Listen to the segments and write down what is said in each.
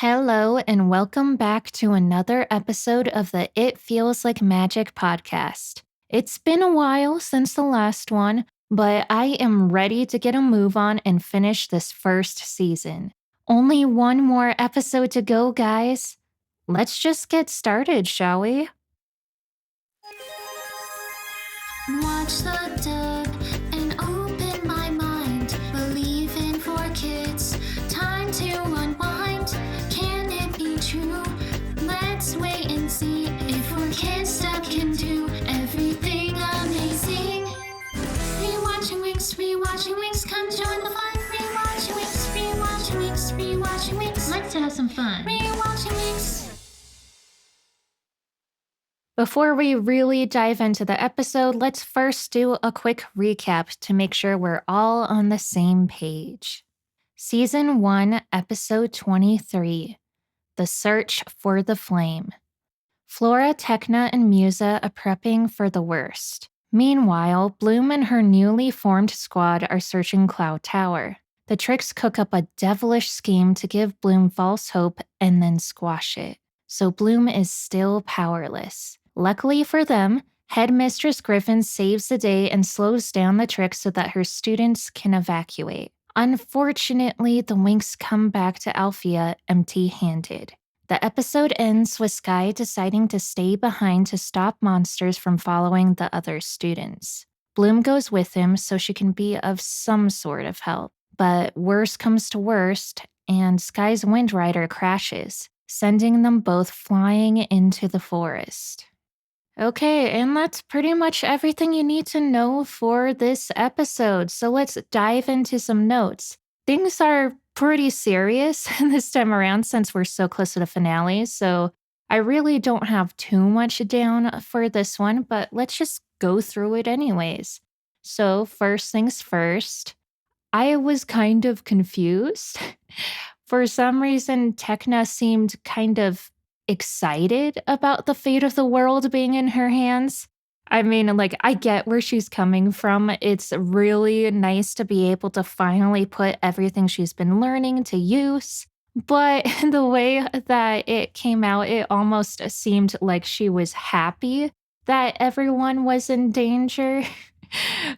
Hello, and welcome back to another episode of the It Feels Like Magic podcast. It's been a while since the last one, but I am ready to get a move on and finish this first season. Only one more episode to go, guys. Let's just get started, shall we? Watch the dub and open my mind. Believing for kids, time to unwind. Can it be true? Let's wait and see if we're kids that can do everything amazing. Rewatching Winx, come join the fun. Rewatching Winx. Let's have some fun. Rewatching Winx. Before we really dive into the episode, let's first do a quick recap to make sure we're all on the same page. Season 1, Episode 23, The Search for the Flame. Flora, Tecna, and Musa are prepping for the worst. Meanwhile, Bloom and her newly formed squad are searching Cloud Tower. The Trix cook up a devilish scheme to give Bloom false hope and then squash it. So Bloom is still powerless. Luckily for them, Headmistress Griffin saves the day and slows down the Trix so that her students can evacuate. Unfortunately, the Winx come back to Alfea empty-handed. The episode ends with Sky deciding to stay behind to stop monsters from following the other students. Bloom goes with him so she can be of some sort of help. But worst comes to worst, and Sky's Wind Rider crashes, sending them both flying into the forest. Okay, and that's pretty much everything you need to know for this episode. So let's dive into some notes. Things are pretty serious this time around since we're so close to the finale, so I really don't have too much down for this one, but let's just go through it anyways. So, first things first, I was kind of confused. For some reason, Tecna seemed kind of excited about the fate of the world being in her hands. I mean, I get where she's coming from. It's really nice to be able to finally put everything she's been learning to use. But the way that it came out, it almost seemed like she was happy that everyone was in danger,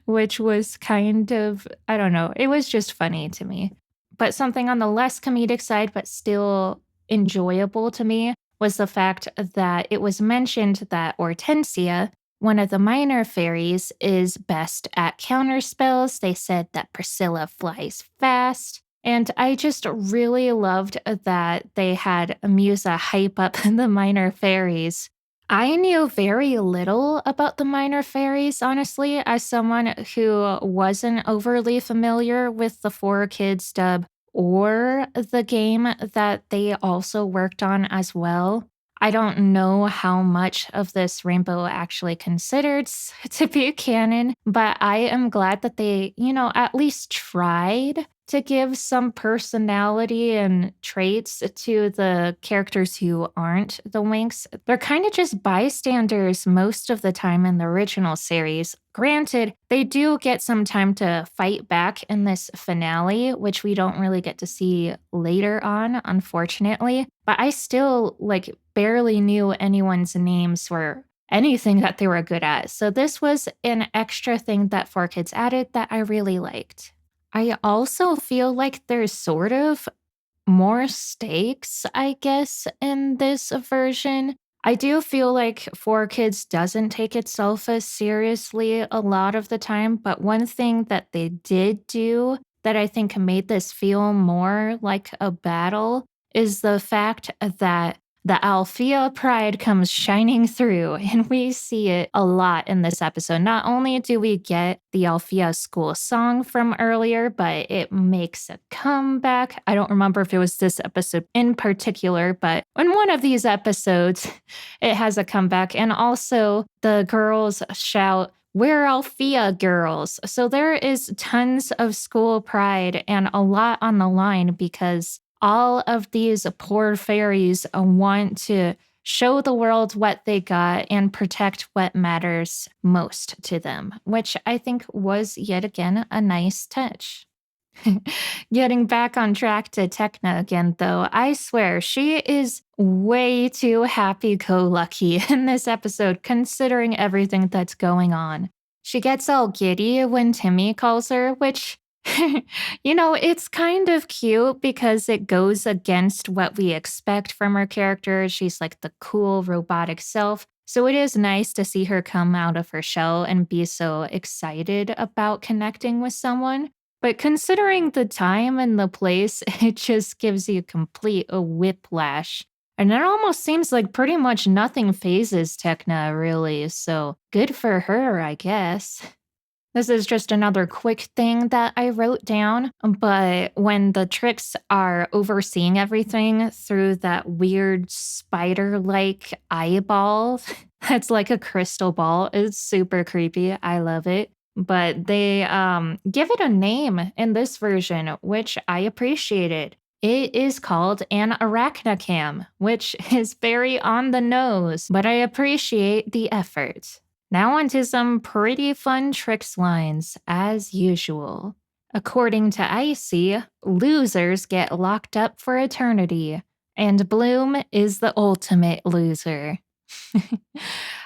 which was kind of, I don't know, it was just funny to me. But something on the less comedic side, but still enjoyable to me, was the fact that it was mentioned that Hortensia, one of the minor fairies, is best at counterspells. They said that Priscilla flies fast. And I just really loved that they had Musa hype up the minor fairies. I knew very little about the minor fairies, honestly, as someone who wasn't overly familiar with the 4Kids dub or the game that they also worked on as well. I don't know how much of this Rainbow actually considered to be canon, but I am glad that they, at least tried to give some personality and traits to the characters who aren't the Winx. They're kind of just bystanders most of the time in the original series. Granted, they do get some time to fight back in this finale, which we don't really get to see later on, unfortunately. But I still, barely knew anyone's names or anything that they were good at. So this was an extra thing that 4Kids added that I really liked. I also feel like there's sort of more stakes, I guess, in this version. I do feel like 4Kids doesn't take itself as seriously a lot of the time, but one thing that they did do that I think made this feel more like a battle is the fact that the Alfea pride comes shining through, and we see it a lot in this episode. Not only do we get the Alfea school song from earlier, but it makes a comeback. I don't remember if it was this episode in particular, but in one of these episodes, it has a comeback. And also, the girls shout, "We're Alfea girls." So there is tons of school pride and a lot on the line because all of these poor fairies want to show the world what they got and protect what matters most to them, which I think was yet again a nice touch. Getting back on track to Tecna again, though, I swear she is way too happy go lucky in this episode, considering everything that's going on. She gets all giddy when Timmy calls her, which, it's kind of cute because it goes against what we expect from her character. She's like the cool robotic self. So it is nice to see her come out of her shell and be so excited about connecting with someone. But considering the time and the place, it just gives you complete a whiplash. And it almost seems like pretty much nothing phases Tecna, really. So good for her, I guess. This is just another quick thing that I wrote down. But when the Tricks are overseeing everything through that weird spider like eyeball that's like a crystal ball, it's super creepy. I love it. But they give it a name in this version, which I appreciated. It is called an arachnocam, which is very on the nose, but I appreciate the effort. Now onto some pretty fun Tricks lines, as usual. According to Icy, losers get locked up for eternity, and Bloom is the ultimate loser.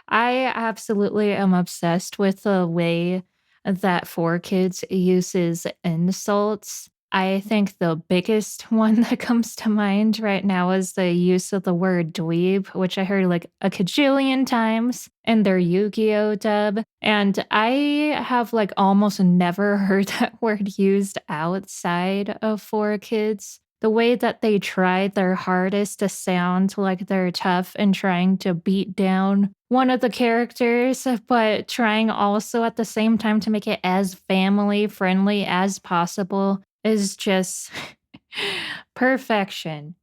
I absolutely am obsessed with the way that 4Kids uses insults. I think the biggest one that comes to mind right now is the use of the word dweeb, which I heard like a kajillion times in their Yu-Gi-Oh dub. And I have like almost never heard that word used outside of 4Kids. The way that they try their hardest to sound like they're tough and trying to beat down one of the characters, but trying also at the same time to make it as family friendly as possible is just perfection.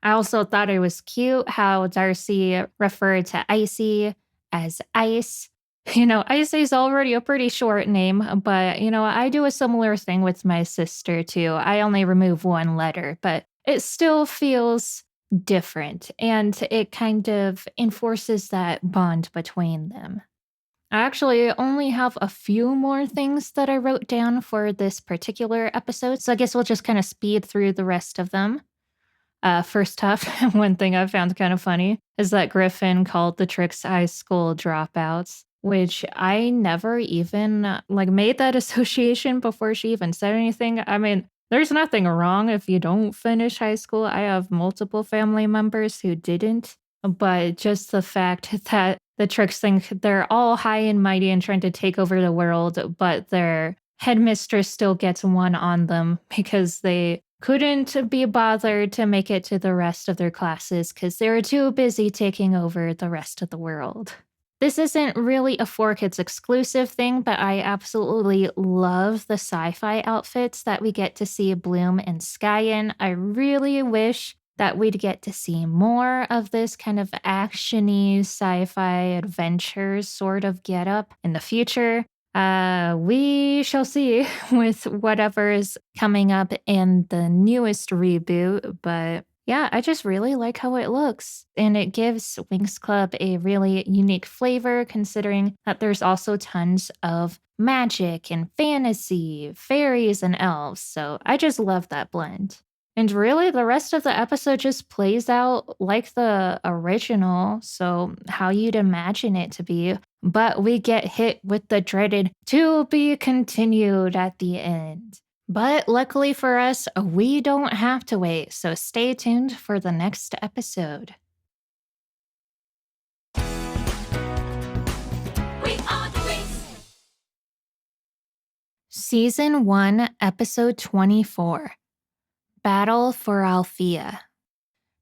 I also thought it was cute how Darcy referred to Icy as Ice. Icy's already a pretty short name, but I do a similar thing with my sister too. I only remove one letter, but it still feels different and it kind of enforces that bond between them. I actually only have a few more things that I wrote down for this particular episode, so I guess we'll just kind of speed through the rest of them. First off, one thing I found kind of funny is that Griffin called the Trix high school dropouts, which I never even like made that association before she even said anything. I mean, there's nothing wrong if you don't finish high school. I have multiple family members who didn't, but just the fact that the Trix think they're all high and mighty and trying to take over the world, but their headmistress still gets one on them because they couldn't be bothered to make it to the rest of their classes because they were too busy taking over the rest of the world. This isn't really a 4Kids exclusive thing, but I absolutely love the sci-fi outfits that we get to see Bloom and Sky in. I really wish that we'd get to see more of this kind of actiony sci-fi adventures sort of getup in the future. We shall see with whatever is coming up in the newest reboot, but yeah, I just really like how it looks. And it gives Winx Club a really unique flavor, considering that there's also tons of magic and fantasy, fairies, and elves. So I just love that blend. And really, the rest of the episode just plays out like the original, so how you'd imagine it to be. But we get hit with the dreaded to be continued at the end. But luckily for us, we don't have to wait, so stay tuned for the next episode. We are the Winx. Season 1, Episode 24 Battle for Alfea.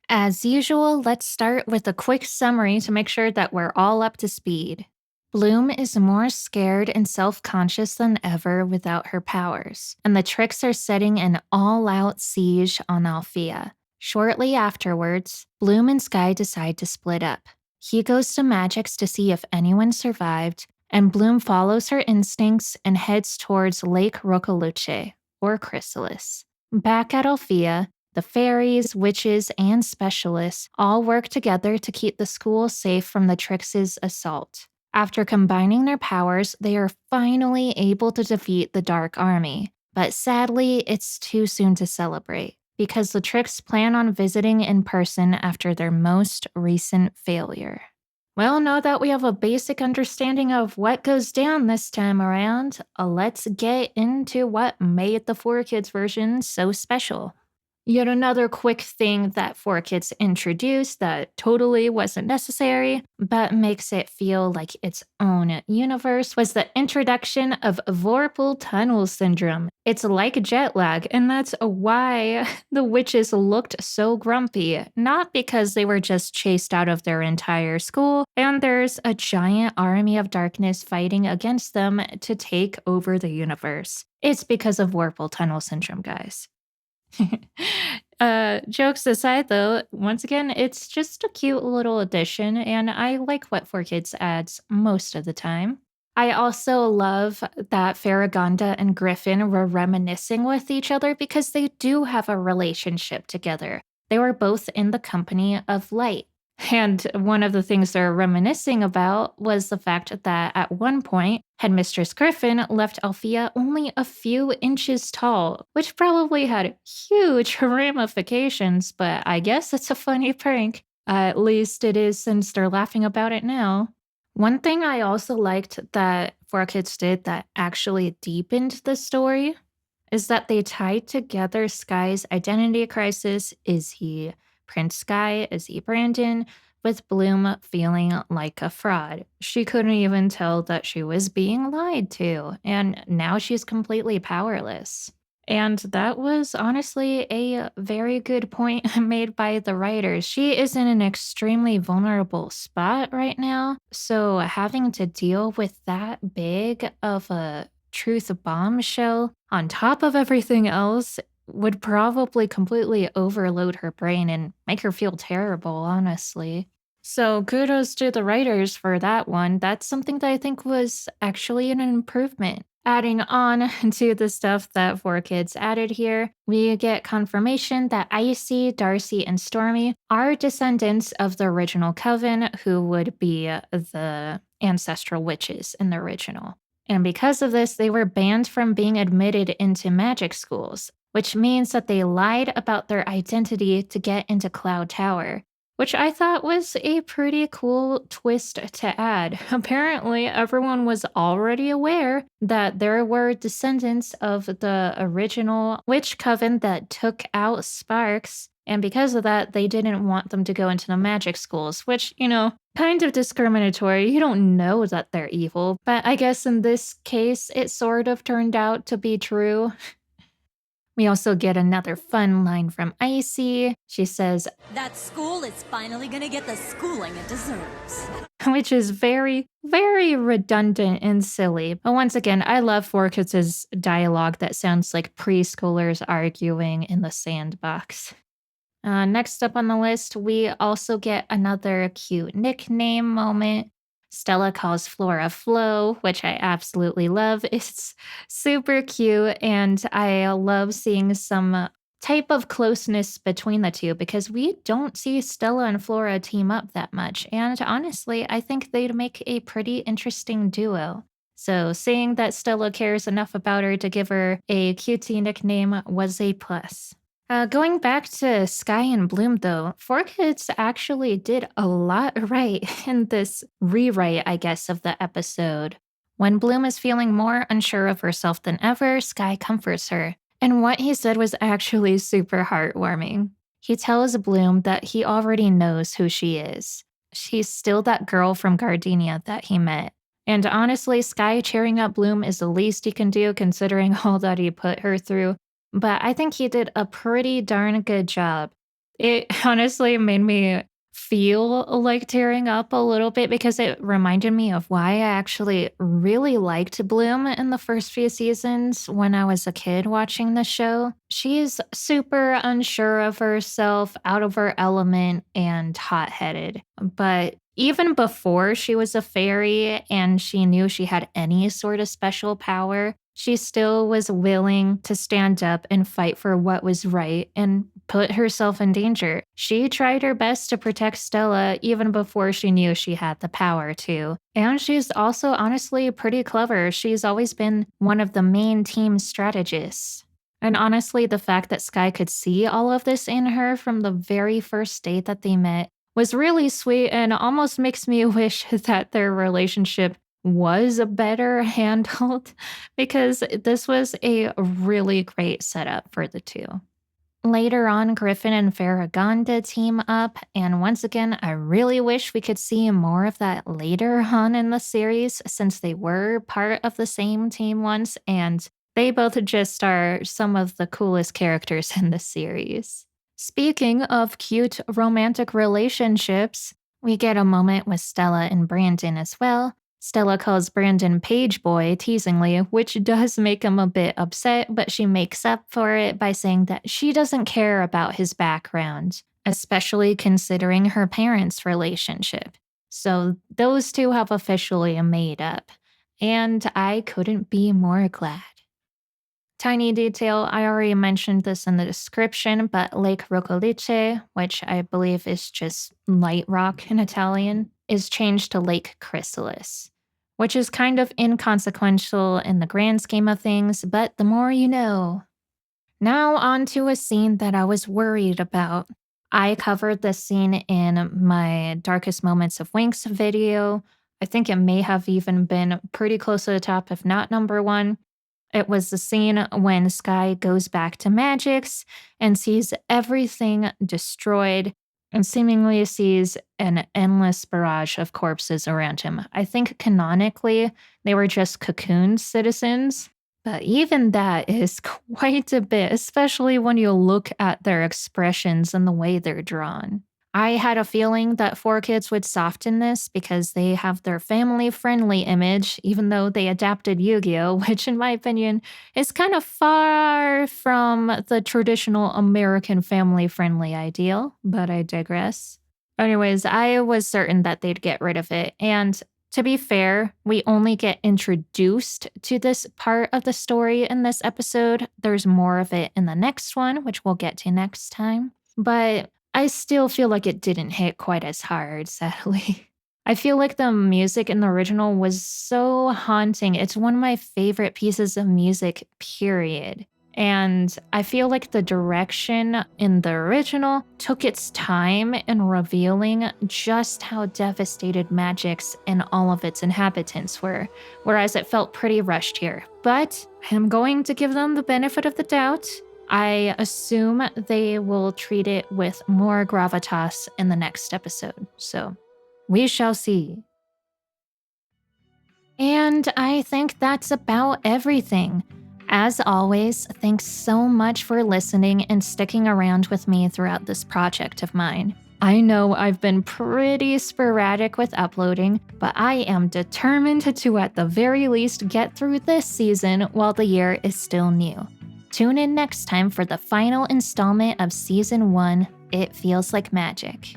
As usual, let's start with a quick summary to make sure that we're all up to speed. Bloom is more scared and self-conscious than ever without her powers, and the Tricks are setting an all-out siege on Alfea. Shortly afterwards, Bloom and Sky decide to split up. He goes to Magic's to see if anyone survived, and Bloom follows her instincts and heads towards Lake Rocaluce, or Chrysalis. Back at Alfea, the fairies, witches, and specialists all work together to keep the school safe from the Trix' assault. After combining their powers, they are finally able to defeat the Dark Army. But sadly, it's too soon to celebrate because the Tricks plan on visiting in person after their most recent failure. Well, now that we have a basic understanding of what goes down this time around, let's get into what made the 4Kids version so special. Yet another quick thing that 4Kids introduced that totally wasn't necessary, but makes it feel like its own universe was the introduction of vorpal tunnel syndrome. It's like jet lag, and that's why the witches looked so grumpy, not because they were just chased out of their entire school, and there's a giant army of darkness fighting against them to take over the universe. It's because of vorpal tunnel syndrome, guys. Jokes aside, though, once again, it's just a cute little addition, and I like what 4Kids adds most of the time. I also love that Farragonda and Griffin were reminiscing with each other because they do have a relationship together. They were both in the company of light. And one of the things they're reminiscing about was the fact that at one point, Headmistress Griffin left Alfea only a few inches tall, which probably had huge ramifications, but I guess it's a funny prank. At least it is since they're laughing about it now. One thing I also liked that 4Kids did that actually deepened the story is that they tied together Sky's identity crisis. Is he Prince Sky? Is he Brandon? With Bloom feeling like a fraud. She couldn't even tell that she was being lied to, and now she's completely powerless. And that was honestly a very good point made by the writers. She is in an extremely vulnerable spot right now. So having to deal with that big of a truth bombshell on top of everything else would probably completely overload her brain and make her feel terrible, honestly. So kudos to the writers for that one. That's something that I think was actually an improvement. Adding on to the stuff that 4Kids added here, we get confirmation that Icy, Darcy, and Stormy are descendants of the original coven, who would be the ancestral witches in the original. And because of this, they were banned from being admitted into magic schools, which means that they lied about their identity to get into Cloud Tower, which I thought was a pretty cool twist to add. Apparently, everyone was already aware that there were descendants of the original witch coven that took out Sparks, and because of that, they didn't want them to go into the magic schools, which, kind of discriminatory. You don't know that they're evil, but I guess in this case, it sort of turned out to be true. We also get another fun line from Icy. She says, That school is finally gonna get the schooling it deserves. which is very, very redundant and silly. But once again, I love 4Kids' dialogue that sounds like preschoolers arguing in the sandbox. Next up on the list, we also get another cute nickname moment. Stella calls Flora Flo, which I absolutely love. It's super cute, and I love seeing some type of closeness between the two because we don't see Stella and Flora team up that much. And honestly, I think they'd make a pretty interesting duo. So seeing that Stella cares enough about her to give her a cutie nickname was a plus. Going back to Sky and Bloom, though, 4Kids actually did a lot right in this rewrite, I guess, of the episode. When Bloom is feeling more unsure of herself than ever, Sky comforts her. And what he said was actually super heartwarming. He tells Bloom that he already knows who she is. She's still that girl from Gardenia that he met. And honestly, Sky cheering up Bloom is the least he can do considering all that he put her through. But I think he did a pretty darn good job. It honestly made me feel like tearing up a little bit because it reminded me of why I actually really liked Bloom in the first few seasons when I was a kid watching the show. She's super unsure of herself, out of her element, and hot-headed. But even before she was a fairy and she knew she had any sort of special power, she still was willing to stand up and fight for what was right and put herself in danger. She tried her best to protect Stella even before she knew she had the power to. And she's also honestly pretty clever. She's always been one of the main team strategists. And honestly, the fact that Sky could see all of this in her from the very first date that they met was really sweet and almost makes me wish that their relationship was better handled because this was a really great setup for the two. Later on, Griffin and Farragonda team up, and once again, I really wish we could see more of that later on in the series since they were part of the same team once, and they both just are some of the coolest characters in the series. Speaking of cute romantic relationships, we get a moment with Stella and Brandon as well. Stella calls Brandon Page Boy teasingly, which does make him a bit upset, but she makes up for it by saying that she doesn't care about his background, especially considering her parents' relationship. So those two have officially made up, and I couldn't be more glad. Tiny detail, I already mentioned this in the description, but Lake Roccolice, which I believe is just light rock in Italian, is changed to Lake Chrysalis, which is kind of inconsequential in the grand scheme of things, but the more you know. Now, on to a scene that I was worried about. I covered this scene in my Darkest Moments of Winx video. I think it may have even been pretty close to the top, if not number one. It was the scene when Sky goes back to Magic's and sees everything destroyed and seemingly sees an endless barrage of corpses around him. I think canonically, they were just cocooned citizens, but even that is quite a bit, especially when you look at their expressions and the way they're drawn. I had a feeling that 4Kids would soften this because they have their family friendly image, even though they adapted Yu Gi Oh!, which, in my opinion, is kind of far from the traditional American family friendly ideal, but I digress. Anyways, I was certain that they'd get rid of it. And to be fair, we only get introduced to this part of the story in this episode. There's more of it in the next one, which we'll get to next time. But I still feel like it didn't hit quite as hard, sadly. I feel like the music in the original was so haunting. It's one of my favorite pieces of music, period. And I feel like the direction in the original took its time in revealing just how devastated Magic's and all of its inhabitants were, whereas it felt pretty rushed here. But I'm going to give them the benefit of the doubt. I assume they will treat it with more gravitas in the next episode, so we shall see. And I think that's about everything. As always, thanks so much for listening and sticking around with me throughout this project of mine. I know I've been pretty sporadic with uploading, but I am determined to at the very least get through this season while the year is still new. Tune in next time for the final installment of Season 1, It Feels Like Magic.